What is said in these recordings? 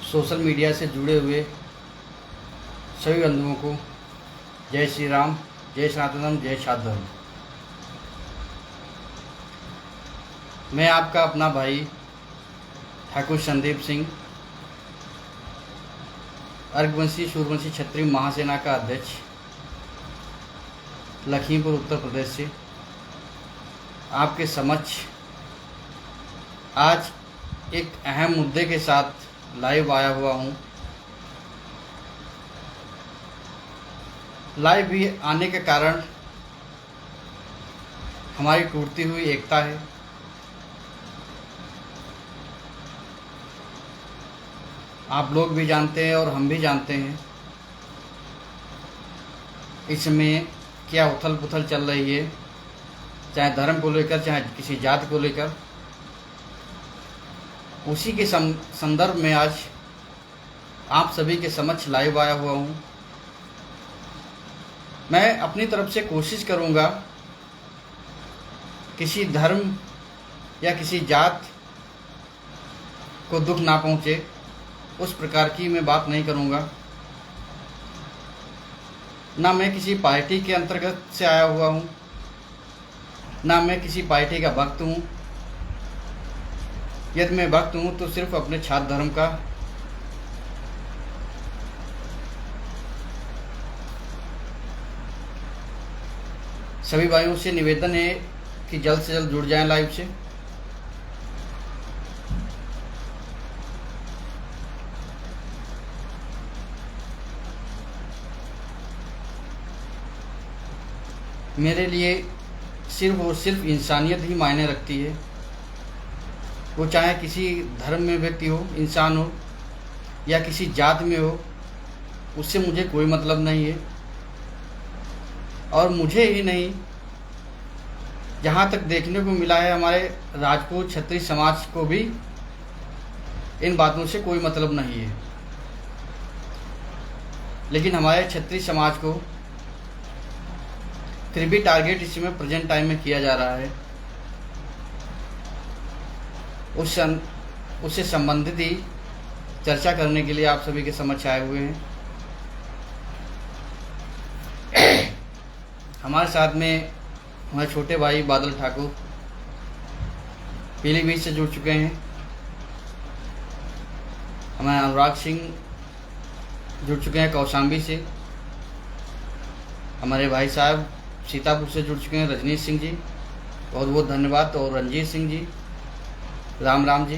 Social media से जुड़े हुए सभी बंधुओं को जय श्री राम, जय सनातन धर्म, जय छात्र धर्म। मैं आपका अपना भाई ठाकुर संदीप सिंह, अर्घवंशी सूर्यवंशी क्षत्रिय महासेना का अध्यक्ष, लखीमपुर उत्तर प्रदेश से आपके समक्ष आज एक अहम मुद्दे के साथ लाइव आया हुआ हूँ। लाइव भी आने के कारण हमारी टूटती हुई एकता है। आप लोग भी जानते हैं और हम भी जानते हैं इसमें क्या उथल पुथल चल रही है, चाहे धर्म को लेकर, चाहे किसी जाति को लेकर। उसी के संदर्भ में आज आप सभी के समक्ष लाइव आया हुआ हूँ। मैं अपनी तरफ से कोशिश करूँगा किसी धर्म या किसी जात को दुख ना पहुँचे, उस प्रकार की मैं बात नहीं करूँगा। ना मैं किसी पार्टी के अंतर्गत से आया हुआ हूँ, ना मैं किसी पार्टी का भक्त हूँ। यदि मैं भक्त हूँ तो सिर्फ अपने छात्र धर्म का। सभी भाइयों से निवेदन है कि जल्द से जल्द जुड़ जाएं लाइव से। मेरे लिए सिर्फ और सिर्फ इंसानियत ही मायने रखती है। वो चाहे किसी धर्म में व्यक्ति हो, इंसान हो, या किसी जात में हो, उससे मुझे कोई मतलब नहीं है। और मुझे ही नहीं, जहाँ तक देखने को मिला है हमारे राजपूत क्षत्रिय समाज को भी इन बातों से कोई मतलब नहीं है। लेकिन हमारे क्षत्रिय समाज को फिर भी टारगेट इस समय प्रेजेंट टाइम में किया जा रहा है। उससे संबंधित ही चर्चा करने के लिए आप सभी के समक्ष आए हुए हैं। हमारे साथ में हमारे छोटे भाई बादल ठाकुर पीलीभीत से जुड़ चुके हैं। हमारे अनुराग सिंह जुड़ चुके हैं कौशाम्बी से। हमारे भाई साहब सीतापुर से जुड़ चुके हैं, रजनीश सिंह जी, बहुत बहुत धन्यवाद। और रंजीत सिंह जी, राम राम जी।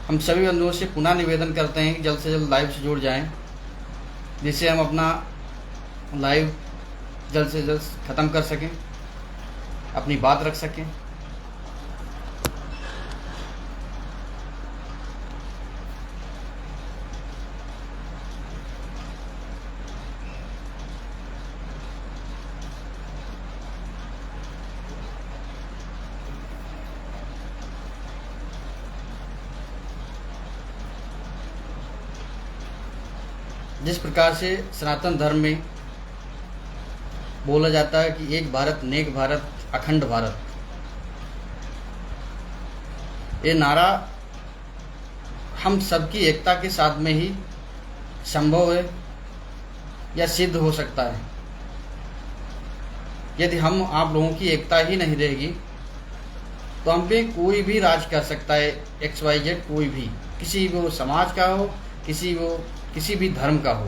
हम सभी बंधुओं से पुनः निवेदन करते हैं कि जल्द से जल्द लाइव से जुड़ जाएं, जिससे हम अपना लाइव जल्द से जल्द ख़त्म कर सकें, अपनी बात रख सकें। जिस प्रकार से सनातन धर्म में बोला जाता है कि एक भारत नेक भारत अखंड भारत, ये नारा हम सबकी एकता के साथ में ही संभव है या सिद्ध हो सकता है। यदि हम आप लोगों की एकता ही नहीं रहेगी तो हम पे कोई भी राज कर सकता है, XYZ कोई भी, किसी भी वो समाज का हो, किसी भी धर्म का हो।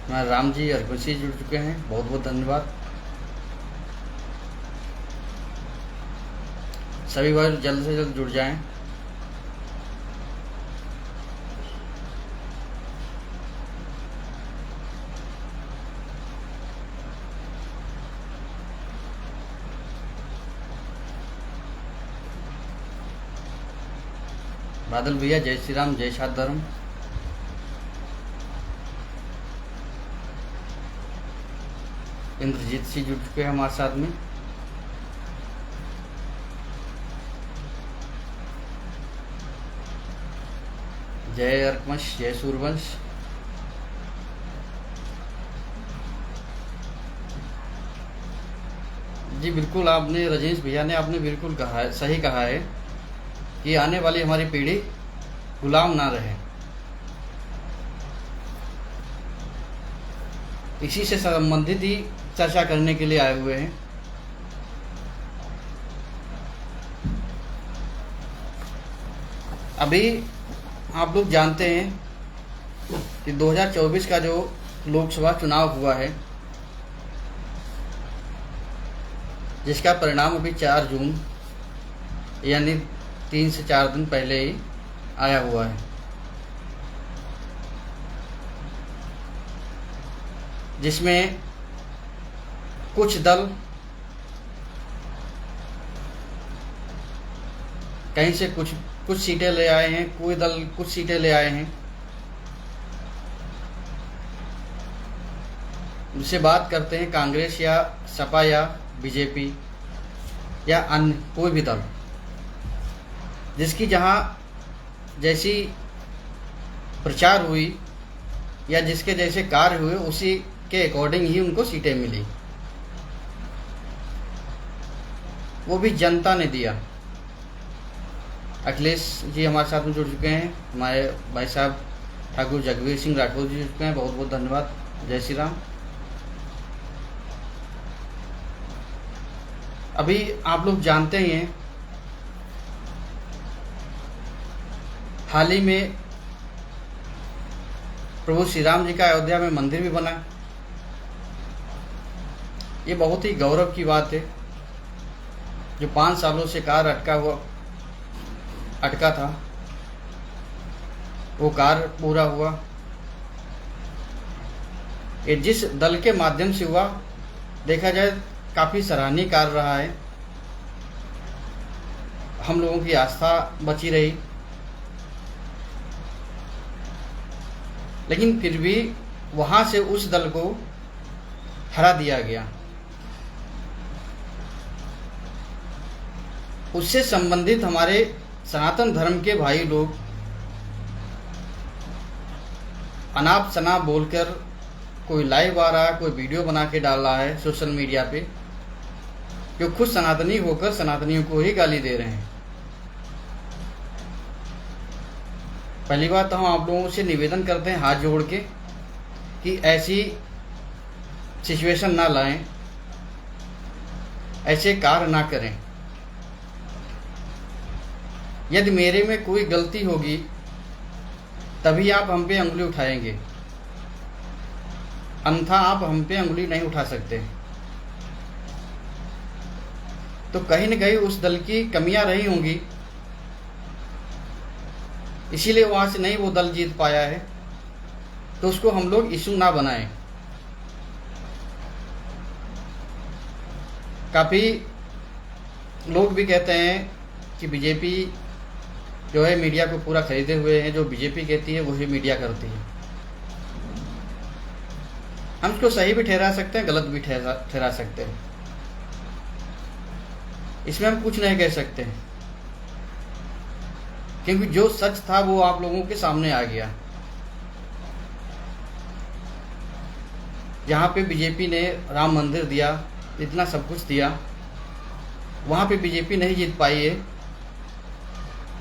हमारे राम जी अर्घवंशी जुड़ चुके हैं, बहुत बहुत धन्यवाद। सभी भाई जल्द से जल्द जुड़ जाएं। बादल भैया जय श्री राम, जय छात्र धर्म। इंद्रजीत सिंह जुड़ चुके हैं हमारे साथ में। जय अर्कवंश, जय सूर्यवंश। जी बिल्कुल, आपने रजनीश भैया ने आपने बिल्कुल कहा है, सही कहा है कि आने वाली हमारी पीढ़ी गुलाम ना रहे। इसी से संबंधित ही चर्चा करने के लिए आए हुए हैं। अभी आप लोग जानते हैं कि 2024 का जो लोकसभा चुनाव हुआ है, जिसका परिणाम अभी 4 जून यानी 3 से 4 दिन पहले ही आया हुआ है, जिसमें कुछ दल कहीं से कुछ सीटें ले आए हैं, कोई दल कुछ सीटें ले आए हैं। उनसे बात करते हैं कांग्रेस या सपा या बीजेपी या अन्य कोई भी दल, जिसकी जहां जैसी प्रचार हुई या जिसके जैसे कार्य हुए उसी के अकॉर्डिंग ही उनको सीटें मिली। वो भी जनता ने दिया। अखिलेश जी हमारे साथ में जुड़ चुके हैं, हमारे भाई साहब ठाकुर जगवीर सिंह राठौर जी जुड़ चुके हैं, बहुत बहुत धन्यवाद। जय श्री राम। अभी आप लोग जानते ही हैं, हाल ही में प्रभु श्री राम जी का अयोध्या में मंदिर भी बना। ये बहुत ही गौरव की बात है। जो 5 सालों से कार्य अटका था, वो कार्य पूरा हुआ। ये जिस दल के माध्यम से हुआ, देखा जाए काफी सराहनीय कार्य रहा है। हम लोगों की आस्था बची रही, लेकिन फिर भी वहां से उस दल को हरा दिया गया। उससे संबंधित हमारे सनातन धर्म के भाई लोग अनाप शनाप बोलकर कोई लाइव आ रहा है, कोई वीडियो बना के डाल रहा है सोशल मीडिया पे, जो खुद सनातनी होकर सनातनियों को ही गाली दे रहे हैं। पहली बात तो हम आप लोगों से निवेदन करते हैं हाथ जोड़ के कि ऐसी सिचुएशन ना लाएं, ऐसे कार्य ना करें। यदि मेरे में कोई गलती होगी तभी आप हम पे अंगुली उठाएंगे, अन्यथा आप हम पे अंगुली नहीं उठा सकते। तो कहीं न कहीं उस दल की कमियां रही होंगी, इसीलिए वहां से नहीं वो दल जीत पाया है। तो उसको हम लोग इशू ना बनाएं। काफ़ी लोग भी कहते हैं कि बीजेपी जो है मीडिया को पूरा खरीदे हुए हैं, जो बीजेपी कहती है वही मीडिया करती है। हम इसको सही भी ठहरा सकते हैं, गलत भी ठहरा सकते हैं, इसमें हम कुछ नहीं कह सकते हैं, क्योंकि जो सच था वो आप लोगों के सामने आ गया। जहाँ पे बीजेपी ने राम मंदिर दिया, इतना सब कुछ दिया, वहाँ पे बीजेपी नहीं जीत पाई है।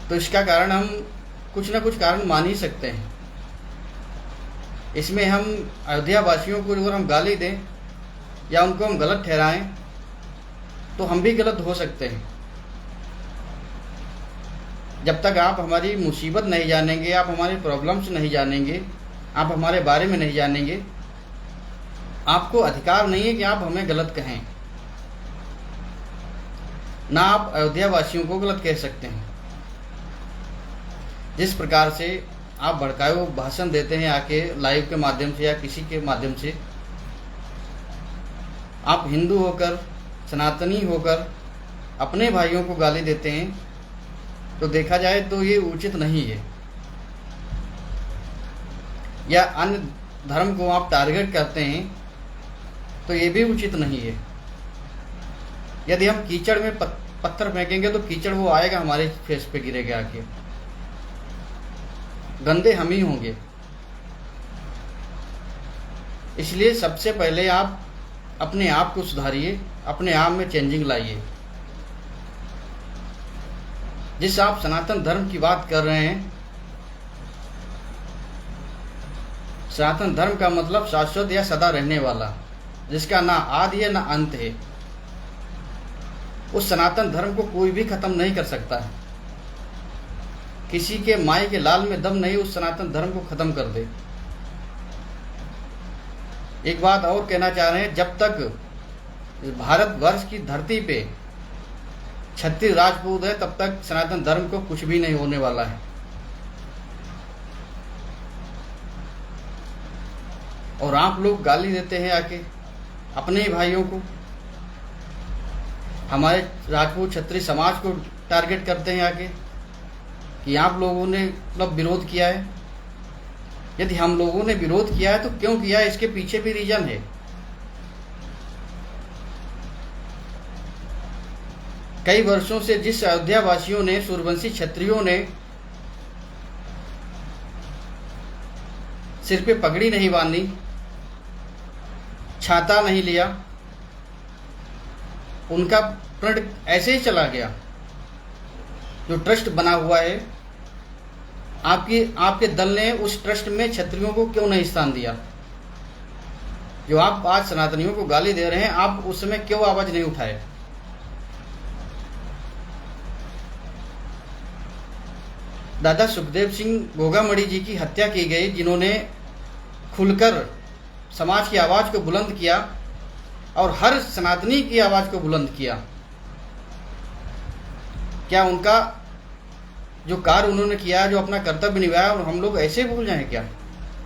तो इसका कारण हम कुछ ना कुछ कारण मान ही सकते हैं। इसमें हम अयोध्या वासियों को अगर हम गाली दें या उनको हम गलत ठहराएं तो हम भी गलत हो सकते हैं। जब तक आप हमारी मुसीबत नहीं जानेंगे, आप हमारी प्रॉब्लम्स नहीं जानेंगे, आप हमारे बारे में नहीं जानेंगे, आपको अधिकार नहीं है कि आप हमें गलत कहें। ना आप अयोध्या वासियों को गलत कह सकते हैं। जिस प्रकार से आप भड़काऊ भाषण देते हैं आके लाइव के माध्यम से या किसी के माध्यम से, आप हिंदू होकर सनातनी होकर अपने भाइयों को गाली देते हैं, तो देखा जाए तो ये उचित नहीं है। या अन्य धर्म को आप टारगेट करते हैं तो ये भी उचित नहीं है। यदि हम कीचड़ में पत्थर फेंकेंगे तो कीचड़ वो आएगा, हमारे फेस पे गिरेगा आके। गंदे हम ही होंगे। इसलिए सबसे पहले आप अपने आप को सुधारिए, अपने आप में चेंजिंग लाइए। जिस आप सनातन धर्म की बात कर रहे हैं, सनातन धर्म का मतलब शाश्वत या सदा रहने वाला, जिसका ना आदि है ना अंत है। उस सनातन धर्म को कोई भी खत्म नहीं कर सकता है। किसी के माई के लाल में दम नहीं उस सनातन धर्म को खत्म कर दे। एक बात और कहना चाह रहे हैं, जब तक भारतवर्ष की धरती पे क्षत्रिय राजपूत है तब तक सनातन धर्म को कुछ भी नहीं होने वाला है। और आप लोग गाली देते हैं आके अपने ही भाइयों को, हमारे राजपूत क्षत्रिय समाज को टारगेट करते हैं आके कि आप लोगों ने मतलब विरोध किया है। यदि हम लोगों ने विरोध किया है तो क्यों किया है, इसके पीछे भी रीजन है। कई वर्षों से जिस अयोध्या वासियों ने, सूर्यवंशी क्षत्रियों ने सिर पे पगड़ी नहीं बांधी, छाता नहीं लिया, उनका प्रण ऐसे ही चला गया। जो ट्रस्ट बना हुआ है, आपके दल ने उस ट्रस्ट में क्षत्रियों को क्यों नहीं स्थान दिया? जो आप आज सनातनियों को गाली दे रहे हैं, आप उस समय क्यों आवाज नहीं उठाए? दादा सुखदेव सिंह गोगामणि जी की हत्या की गई, जिन्होंने खुलकर समाज की आवाज को बुलंद किया और हर सनातनी की आवाज को बुलंद किया। क्या उनका जो कार्य उन्होंने किया, जो अपना कर्तव्य निभाया, और हम लोग ऐसे भूल जाएं क्या?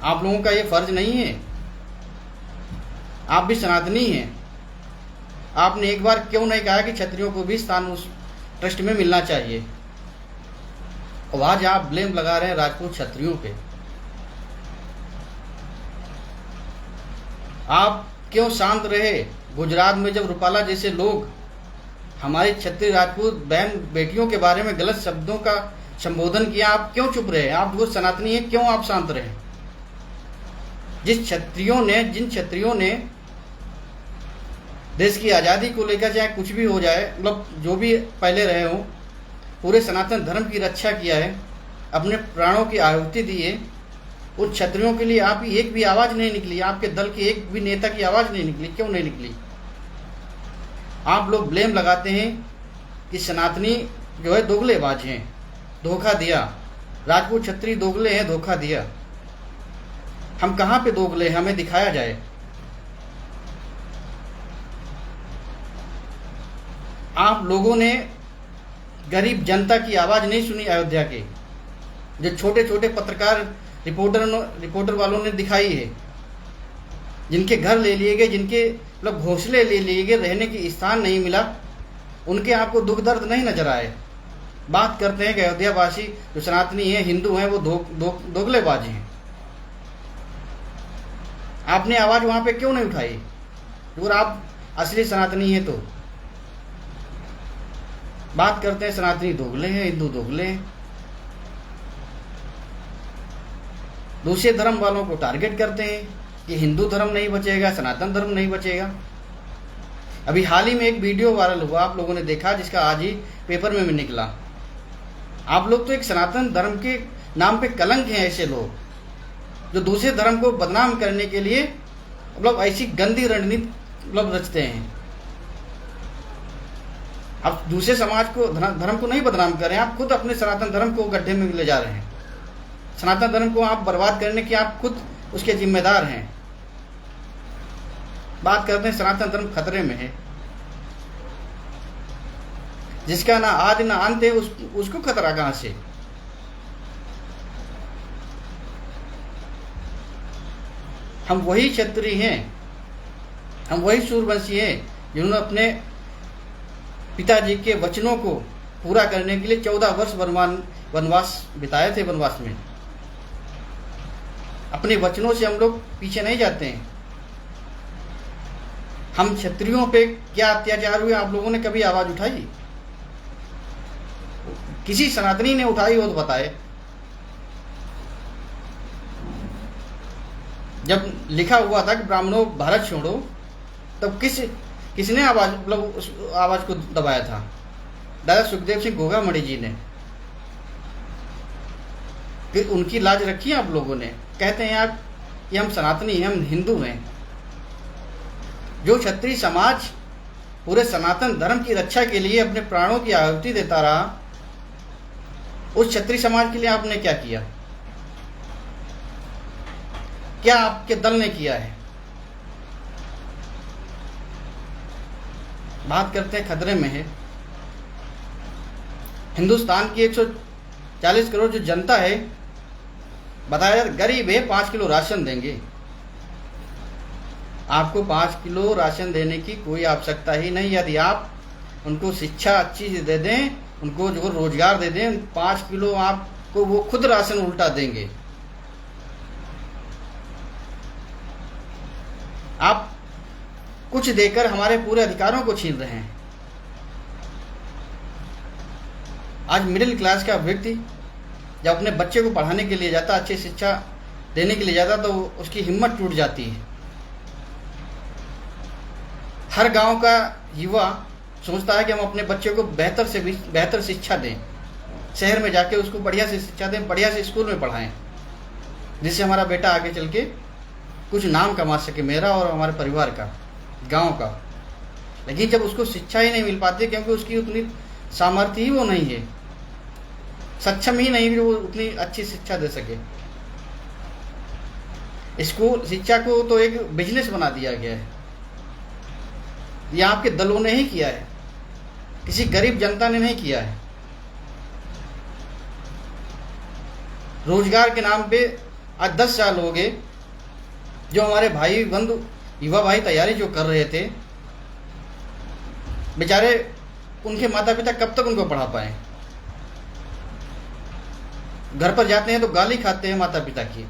आप लोगों का ये फर्ज नहीं है? आप भी सनातनी हैं। आपने एक बार क्यों नहीं कहा कि क्षत्रियों को भी स्थान उस ट्रस्ट में मिलना चाहिए? और आज आप ब्लेम लगा रहे हैं राजपूत क्षत्रियों पे। आप क्यों शांत रहे? गुजरात में जब रूपाला जैसे लोग हमारे क्षत्रिय राजपूत बहन बेटियों के बारे में गलत शब्दों का संबोधन किया, आप क्यों चुप रहे? आप वो सनातनी हैं, क्यों आप शांत रहे? जिन क्षत्रियों ने देश की आज़ादी को लेकर चाहे कुछ भी हो जाए, मतलब जो भी पहले रहे हों, पूरे सनातन धर्म की रक्षा किया है, अपने प्राणों की आहुति दी है, उन क्षत्रियों के लिए आपकी एक भी आवाज़ नहीं निकली, आपके दल के एक भी नेता की आवाज़ नहीं निकली। क्यों नहीं निकली? आप लोग ब्लेम लगाते हैं कि सनातनी जो है दोगलेबाज हैं, धोखा दिया, राजपूत क्षत्रिय दोगले हैं, धोखा दिया। हम कहाँ पे दोगले हैं? हमें दिखाया जाए। आप लोगों ने गरीब जनता की आवाज़ नहीं सुनी अयोध्या के, जो छोटे छोटे पत्रकार रिपोर्टर वालों ने दिखाई है, जिनके घर ले लिए गए, जिनके मतलब घोंसले ले लिए गए, रहने की स्थान नहीं मिला, उनके आपको दुख दर्द नहीं नजर आए। बात करते हैं कि अयोध्या वासी जो सनातनी हैं, हिंदू हैं, वो दोगलेबाज हैं। आपने आवाज वहां पे क्यों नहीं उठाई? अगर आप असली सनातनी हैं तो बात करते हैं सनातनी दोगले हैं, हिंदू दोगले हैं। दूसरे धर्म वालों को टारगेट करते हैं कि हिंदू धर्म नहीं बचेगा, सनातन धर्म नहीं बचेगा। अभी हाल ही में एक वीडियो वायरल हुआ, आप लोगों ने देखा, जिसका आज ही पेपर में भी निकला। आप लोग तो एक सनातन धर्म के नाम पे कलंक हैं, ऐसे लोग जो दूसरे धर्म को बदनाम करने के लिए मतलब ऐसी गंदी रणनीति मतलब रचते हैं। आप दूसरे समाज को, धर्म को नहीं बदनाम कर रहे हैं, आप खुद अपने सनातन धर्म को गड्ढे में ले जा रहे हैं। सनातन धर्म को आप बर्बाद करने के आप खुद उसके जिम्मेदार हैं। बात करते हैं सनातन धर्म खतरे में है, जिसका ना आदि ना अंत है, उसको खतरा कहां से? हम वही क्षत्रिय हैं, हम वही सूर्यवंशी हैं जिन्होंने अपने पिताजी के वचनों को पूरा करने के लिए 14 वर्ष वनवास बिताए थे। वनवास में अपने वचनों से हम लोग पीछे नहीं जाते हैं। हम क्षत्रियों पे क्या अत्याचार हुए, आप लोगों ने कभी आवाज उठाई? किसी सनातनी ने उठाई हो तो बताए। जब लिखा हुआ था कि ब्राह्मणों भारत छोड़ो, तब किसने आवाज मतलब उस आवाज को दबाया था? दादा सुखदेव सिंह गोगामणि जी ने। फिर उनकी लाज रखी है आप लोगों ने? कहते हैं आप कि हम सनातनी हैं, हम हिंदू हैं। जो क्षत्रिय समाज पूरे सनातन धर्म की रक्षा के लिए अपने प्राणों की आहुति देता रहा, उस क्षत्रिय समाज के लिए आपने क्या किया? क्या आपके दल ने किया है? बात करते हैं खतरे में है। हिंदुस्तान की 140 करोड़ जो जनता है, बताया गरीब है, 5 किलो राशन देंगे। आपको 5 किलो राशन देने की कोई आवश्यकता ही नहीं। यदि आप उनको शिक्षा अच्छी से दे दें, उनको जो रोजगार दे दें, 5 किलो आपको वो खुद राशन उल्टा देंगे। आप कुछ देकर हमारे पूरे अधिकारों को छीन रहे हैं। आज मिडिल क्लास का व्यक्ति जब अपने बच्चे को पढ़ाने के लिए जाता, अच्छी शिक्षा देने के लिए जाता, तो उसकी हिम्मत टूट जाती है। हर गांव का युवा सोचता है कि हम अपने बच्चे को बेहतर से बेहतर शिक्षा दें, शहर में जाके उसको बढ़िया से शिक्षा दें, बढ़िया से स्कूल में पढ़ाएं, जिससे हमारा बेटा आगे चल के कुछ नाम कमा सके, मेरा और हमारे परिवार का, गांव का। लेकिन जब उसको शिक्षा ही नहीं मिल पाती, क्योंकि उसकी उतनी सामर्थ्य ही वो नहीं है, सक्षम ही नहीं कि वो उतनी अच्छी शिक्षा दे सके। स्कूल शिक्षा को तो एक बिजनेस बना दिया गया है। यह आपके दलों ने ही किया है, किसी गरीब जनता ने नहीं किया है। रोजगार के नाम पे आज 10 साल हो गए, जो हमारे भाई बंधु युवा भाई तैयारी जो कर रहे थे, बेचारे उनके माता पिता कब तक उनको पढ़ा पाए? घर पर जाते हैं तो गाली खाते हैं माता पिता की।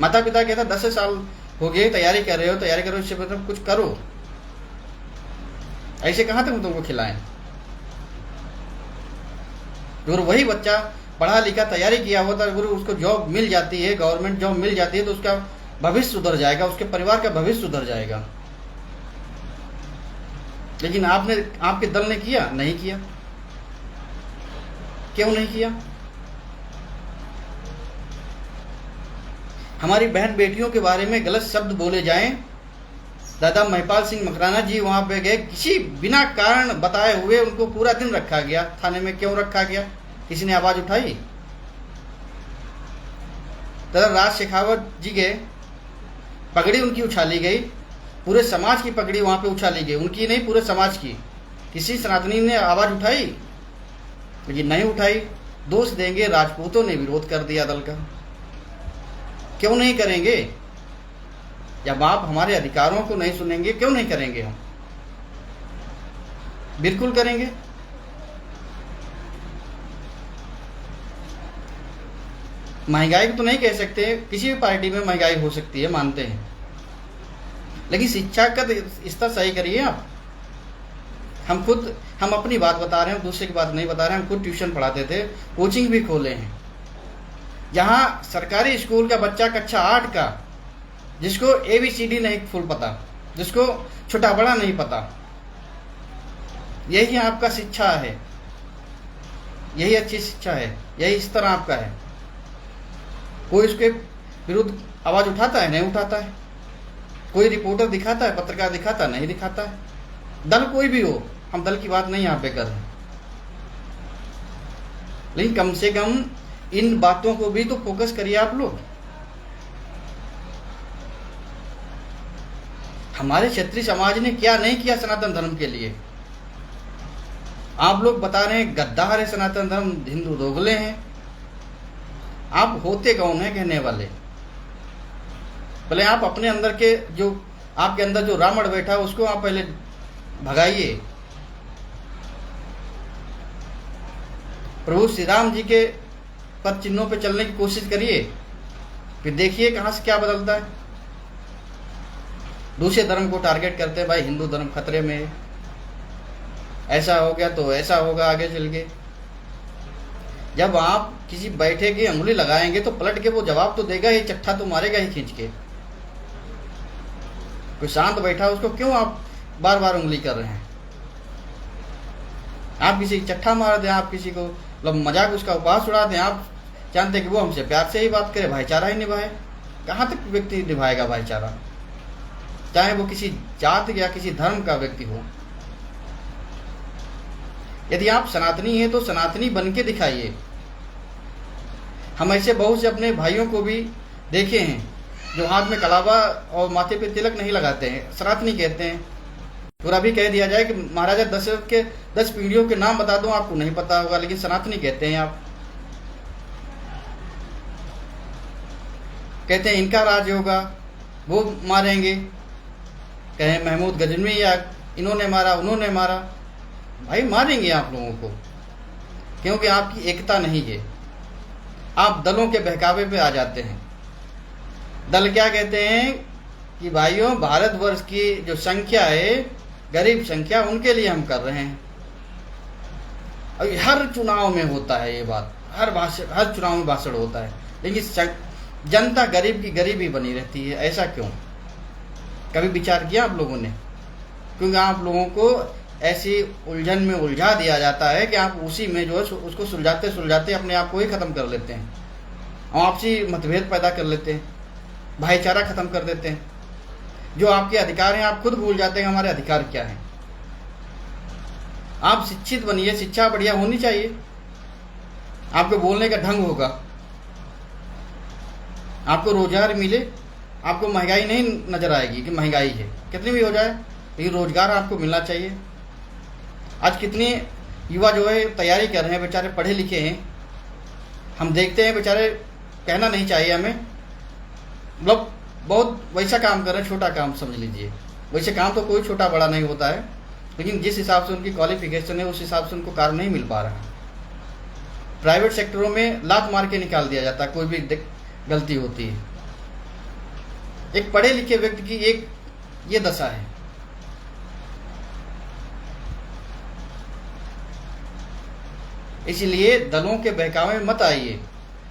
माता पिता कहता 10 साल हो गए, तैयारी कर रहे हो, तैयारी करो, इससे मतलब कुछ करो। ऐसे कहाँ तक तुमको खिलाएं? और वही बच्चा पढ़ा लिखा तैयारी किया होता है, उसको जॉब मिल जाती है, गवर्नमेंट जॉब मिल जाती है, तो उसका भविष्य सुधर जाएगा, उसके परिवार का भविष्य सुधर जाएगा। लेकिन आपके दल ने किया? नहीं किया। क्यों नहीं किया? हमारी बहन बेटियों के बारे में गलत शब्द बोले जाएं, दादा महिपाल सिंह मकराना जी वहां पे गए, किसी बिना कारण बताए हुए उनको पूरा दिन रखा गया। थाने में क्यों रखा गया? किसी ने आवाज उठाई? दादा राज शेखावत जी गए, पगड़ी उनकी उछाली गई, पूरे समाज की पगड़ी वहां पे उछाली गई, उनकी नहीं, पूरे समाज की। किसी सनातनी ने आवाज उठाई? लेकिन नहीं उठाई। दोष देंगे राजपूतों ने विरोध कर दिया दल का। क्यों नहीं करेंगे? जब आप हमारे अधिकारों को नहीं सुनेंगे, क्यों नहीं करेंगे? हम बिल्कुल करेंगे। महंगाई को तो नहीं कह सकते, किसी भी पार्टी में महंगाई हो सकती है, मानते हैं, लेकिन शिक्षा का स्तर सही करिए आप। हम अपनी बात बता रहे हैं, दूसरे की बात नहीं बता रहे हैं। हम खुद ट्यूशन पढ़ाते थे, कोचिंग भी खोले हैं। जहाँ सरकारी स्कूल का बच्चा कक्षा 8 का, जिसको ABCD नहीं फुल पता, जिसको छोटा बड़ा नहीं पता, यही आपका शिक्षा है, यही अच्छी शिक्षा है, यही स्तर आपका है। कोई इसके विरुद्ध आवाज उठाता है? नहीं उठाता है। कोई रिपोर्टर दिखाता है, पत्रकार दिखाता है? नहीं दिखाता है। दल कोई भी हो, हम दल की बात नहीं यहाँ पे कर रहे, लेकिन कम से कम इन बातों को भी तो फोकस करिए आप लोग। हमारे क्षत्रिय समाज ने क्या नहीं किया सनातन धर्म के लिए? आप लोग बता रहे हैं गद्दार है सनातन धर्म, हिंदू दोगले हैं। आप होते कौन है कहने वाले? पहले आप अपने अंदर के, जो आपके अंदर जो रावण बैठा है, उसको आप पहले भगाइए। प्रभु श्री राम जी के पद चिन्हों पे चलने की कोशिश करिए, फिर देखिए कहां से क्या बदलता है। दूसरे धर्म को टारगेट करते हैं, भाई हिंदू धर्म खतरे में है, ऐसा हो गया तो ऐसा होगा आगे चल के। जब आप किसी बैठे की अंगुली लगाएंगे तो पलट के वो जवाब तो देगा ही, चट्टा तो मारेगा ही खींच के। कोई शांत बैठा है उसको क्यों आप बार बार उंगली कर रहे हैं? आप किसी की चट्ठा मार दें, आप किसी को मतलब मजाक उसका उपहास उड़ा दें, आप जानते हैं कि वो हमसे प्यार से ही बात करे, भाईचारा ही निभाए। कहाँ तक व्यक्ति निभाएगा भाईचारा, चाहे वो किसी जात या किसी धर्म का व्यक्ति हो। यदि आप सनातनी हैं तो सनातनी बन के दिखाइए। हम ऐसे बहुत से अपने भाइयों को भी देखे हैं जो हाथ में कलावा और माथे पे तिलक नहीं लगाते हैं, सनातनी कहते हैं। और अभी कह दिया जाए कि महाराजा दशरथ के 10 पीढ़ियों के नाम बता दो, आपको नहीं पता होगा, लेकिन सनातनी कहते हैं आप। कहते हैं इनका राज होगा, वो मारेंगे, कहें महमूद गजनवी या इन्होंने मारा उन्होंने मारा। भाई मारेंगे आप लोगों को, क्योंकि आपकी एकता नहीं है। आप दलों के बहकावे पे आ जाते हैं। दल क्या कहते हैं कि भाइयों भारतवर्ष की जो संख्या है, गरीब संख्या, उनके लिए हम कर रहे हैं। और हर चुनाव में होता है ये बात, हर चुनाव में भाषण होता है, लेकिन जनता गरीब की गरीबी बनी रहती है। ऐसा क्यों? कभी विचार किया आप लोगों ने? क्योंकि आप लोगों को ऐसी उलझन में उलझा दिया जाता है कि आप उसी में जो है उसको सुलझाते सुलझाते अपने आप को ही ख़त्म कर लेते हैं, और आपसी मतभेद पैदा कर लेते हैं, भाईचारा ख़त्म कर देते हैं। जो आपके अधिकार हैं आप खुद भूल जाते हैं हमारे अधिकार क्या हैं। आप शिक्षित बनिए, शिक्षा बढ़िया होनी चाहिए, आपको बोलने का ढंग होगा, आपको रोजगार मिले, आपको महंगाई नहीं नजर आएगी कि महंगाई है, कितनी भी हो जाए, लेकिन रोजगार आपको मिलना चाहिए। आज कितने युवा जो है तैयारी कर रहे हैं, बेचारे पढ़े लिखे हैं, हम देखते हैं बेचारे, कहना नहीं चाहिए हमें, मतलब बहुत वैसा काम कर रहे हैं, छोटा काम समझ लीजिए। वैसे काम तो कोई छोटा बड़ा नहीं होता है, लेकिन जिस हिसाब से उनकी क्वालिफिकेशन है उस हिसाब से उनको कार्य नहीं मिल पा रहा है। प्राइवेट सेक्टरों में लात मार के निकाल दिया जाता है, कोई भी गलती होती है। एक पढ़े लिखे व्यक्ति की एक ये दशा है। इसलिए दलों के बहकावे में मत आइए।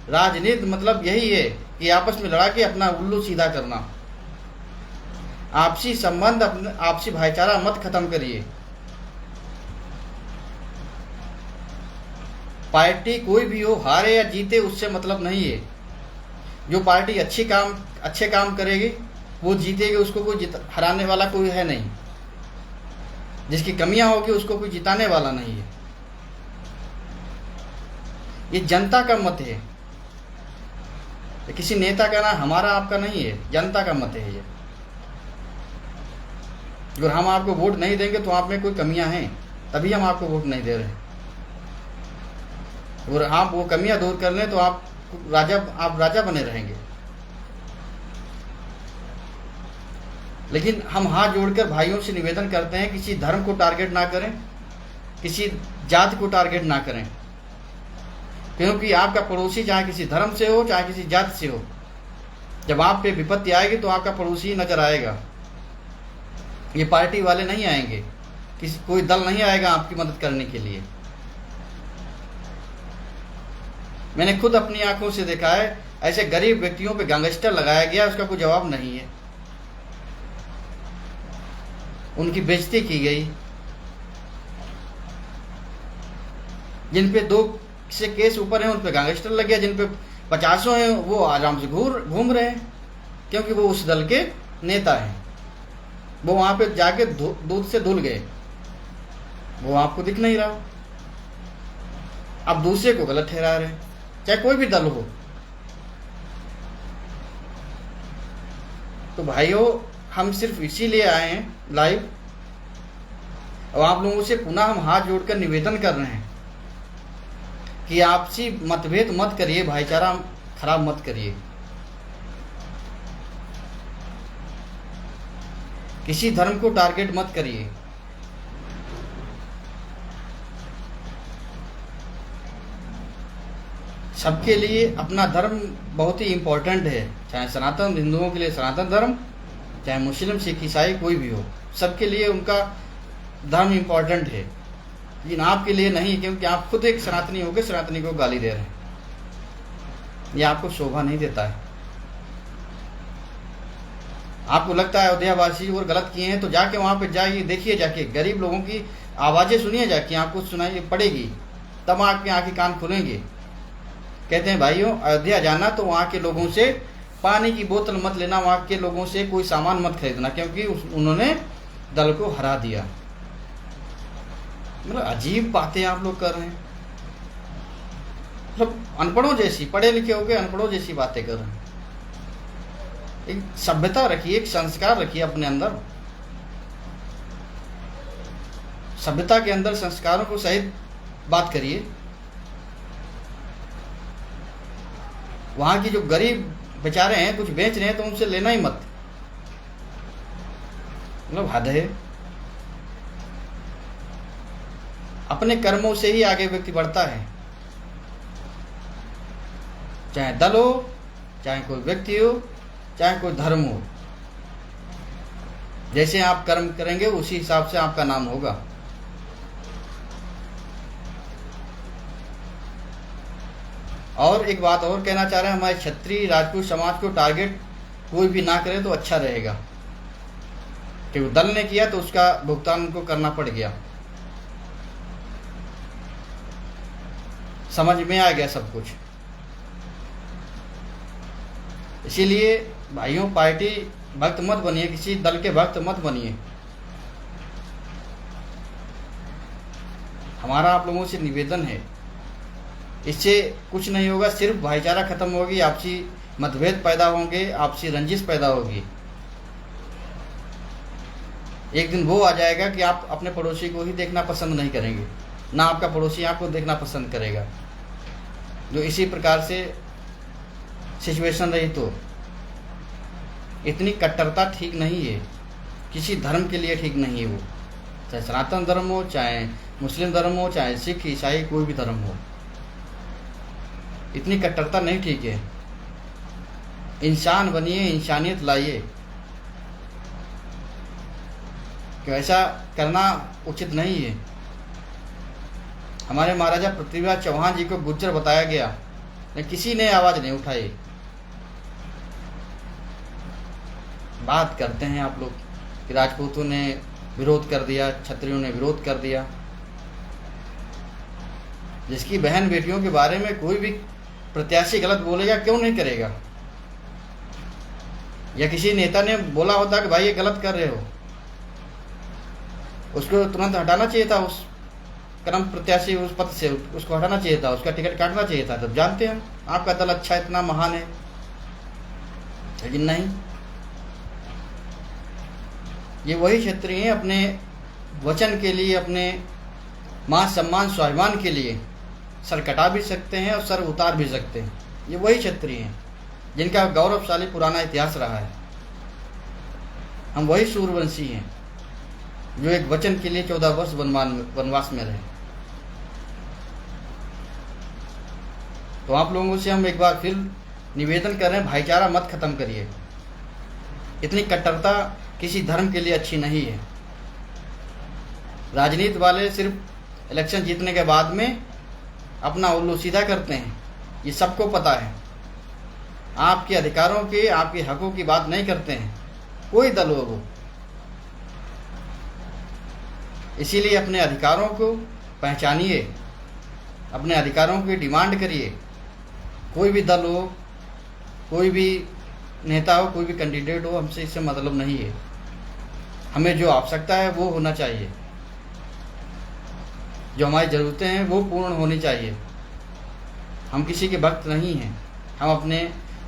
राजनीति मतलब यही है कि आपस में लड़ा के अपना उल्लू सीधा करना। आपसी संबंध, आपसी भाईचारा मत खत्म करिए। पार्टी कोई भी हो, हारे या जीते, उससे मतलब नहीं है। जो पार्टी अच्छे काम करेगी वो जीतेगी, उसको कोई हराने वाला कोई है नहीं। जिसकी कमियां होगी उसको कोई जिताने वाला नहीं है। ये जनता का मत है, किसी नेता का ना हमारा आपका नहीं है, जनता का मत है ये। अगर हम आपको वोट नहीं देंगे तो आप में कोई कमियां हैं, तभी हम आपको वोट नहीं दे रहे। और आप वो कमियां दूर कर लें तो आप राजा बने रहेंगे। लेकिन हम हाथ जोड़कर भाइयों से निवेदन करते हैं, किसी धर्म को टारगेट ना करें, किसी जात को टारगेट ना करें, क्योंकि आपका पड़ोसी चाहे किसी धर्म से हो चाहे किसी जात से हो, जब आप पे विपत्ति आएगी तो आपका पड़ोसी नजर आएगा। ये पार्टी वाले नहीं आएंगे, कोई दल नहीं आएगा आपकी मदद करने के लिए। मैंने खुद अपनी आंखों से देखा है, ऐसे गरीब व्यक्तियों पे गैंगस्टर लगाया गया, उसका कोई जवाब नहीं है। उनकी बेइज्जती की गई। जिन पे 2 से केस ऊपर हैं उन पे गैंगस्टर लग गया, जिन पे 50 हैं वो आराम से घूम रहे हैं, क्योंकि वो उस दल के नेता हैं। वो वहां पे जाके दूध से धुल गए, वो आपको दिख नहीं रहा। अब दूसरे को गलत ठहरा रहे हैं, चाहे कोई भी दल हो। तो भाइयों, हम सिर्फ इसीलिए आए हैं लाइव, और आप लोगों से पुनः हम हाथ जोड़कर निवेदन कर रहे हैं कि आपसी मतभेद मत करिए, भाईचारा खराब मत करिए। किसी धर्म को टारगेट मत करिए। सबके लिए अपना धर्म बहुत ही इम्पोर्टेंट है, चाहे सनातन हिंदुओं के लिए सनातन धर्म, चाहे मुस्लिम सिख ईसाई कोई भी हो, सबके लिए उनका धर्म इम्पोर्टेंट है। लेकिन आपके लिए नहीं, क्योंकि आप खुद एक सनातनी होकर सनातनी को गाली दे रहे हैं। ये आपको शोभा नहीं देता है। आपको लगता है अयोध्या वासी और गलत किए हैं तो जाके वहाँ पे जाइए, देखिए, जाके गरीब लोगों की आवाज़ें सुनिए, जाके आपको सुनाई पड़ेगी, तब आपके आँखें कान खुलेंगे। कहते हैं भाइयों, अयोध्या जाना तो वहाँ के लोगों से पानी की बोतल मत लेना, वहाँ के लोगों से कोई सामान मत खरीदना, क्योंकि उन्होंने दल को हरा दिया। मतलब अजीब बातें आप लोग कर रहे हैं, मतलब अनपढ़ों जैसी, पढ़े लिखे हो गए अनपढ़ों जैसी बातें कर रहे हैं। एक सभ्यता रखिए, एक संस्कार रखिए अपने अंदर। सभ्यता के अंदर संस्कारों को सहित बात करिए। वहां की जो गरीब बेचारे हैं, कुछ बेच रहे हैं तो उनसे लेना ही मत, मतलब हद है। अपने कर्मों से ही आगे व्यक्ति बढ़ता है, चाहे दल हो, चाहे कोई व्यक्ति हो, चाहे कोई धर्म हो। जैसे आप कर्म करेंगे उसी हिसाब से आपका नाम होगा। और एक बात और कहना चाह रहे हैं, हमारे क्षत्रिय राजपूत समाज को टारगेट कोई भी ना करे तो अच्छा रहेगा, क्योंकि दल ने किया तो उसका भुगतान उनको करना पड़ गया। समझ में आ गया सब कुछ। इसीलिए भाइयों, पार्टी भक्त मत बनिए, किसी दल के भक्त मत बनिए। हमारा आप लोगों से निवेदन है, इससे कुछ नहीं होगा, सिर्फ भाईचारा खत्म होगी, आपसी मतभेद पैदा होंगे, आपसी रंजिश पैदा होगी। एक दिन वो आ जाएगा कि आप अपने पड़ोसी को ही देखना पसंद नहीं करेंगे, ना आपका पड़ोसी आपको देखना पसंद करेगा। जो इसी प्रकार से सिचुएशन रही तो इतनी कट्टरता ठीक नहीं है, किसी धर्म के लिए ठीक नहीं है वो, चाहे सनातन धर्म हो, चाहे मुस्लिम धर्म हो, चाहे सिख ईसाई कोई भी धर्म हो, इतनी कट्टरता नहीं ठीक है। इंसान बनिए, इंसानियत लाइए, कि ऐसा करना उचित नहीं है। हमारे महाराजा पृथ्वीराज चौहान जी को गुज्जर बताया गया, लेकिन किसी ने आवाज़ नहीं उठाई। बात करते हैं आप लोग कि राजपूतों ने विरोध कर दिया, क्षत्रियों ने विरोध कर दिया। जिसकी बहन बेटियों के बारे में कोई भी प्रत्याशी गलत बोलेगा, क्यों नहीं करेगा? या किसी नेता ने बोला होता कि भाई ये गलत कर रहे हो, उसको तुरंत हटाना चाहिए था, उस क्रम प्रत्याशी उस पद से उसको हटाना चाहिए था, उसका टिकट काटना चाहिए था। तब जानते हैं आपका दल अच्छा इतना महान है, लेकिन नहीं। ये वही क्षत्रिय हैं, अपने वचन के लिए, अपने मान सम्मान स्वाभिमान के लिए सर कटा भी सकते हैं और सर उतार भी सकते हैं। ये वही क्षत्रिय हैं जिनका गौरवशाली पुराना इतिहास रहा है। हम वही सूर्यवंशी हैं जो एक वचन के लिए 14 वर्ष वनवास में रहे। तो आप लोगों से हम एक बार फिर निवेदन कर रहे हैं, भाईचारा मत खत्म करिए। इतनी कट्टरता किसी धर्म के लिए अच्छी नहीं है। राजनीति वाले सिर्फ इलेक्शन जीतने के बाद में अपना उल्लू सीधा करते हैं, ये सबको पता है। आपके अधिकारों के, आपके हकों की बात नहीं करते हैं, कोई दल हो वो। इसीलिए अपने अधिकारों को पहचानिए, अपने अधिकारों की डिमांड करिए। कोई भी दल हो, कोई भी नेता हो, कोई भी कैंडिडेट हो, हमसे इससे मतलब नहीं है। हमें जो आवश्यकता है वो होना चाहिए, जो हमारी ज़रूरतें हैं वो पूर्ण होनी चाहिए। हम किसी के भक्त नहीं हैं, हम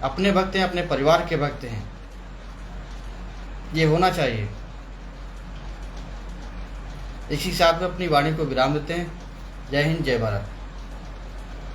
अपने भक्त हैं, अपने परिवार के भक्त हैं। ये होना चाहिए। इसी साथ में अपनी वाणी को विराम देते हैं। जय हिंद, जय भारत।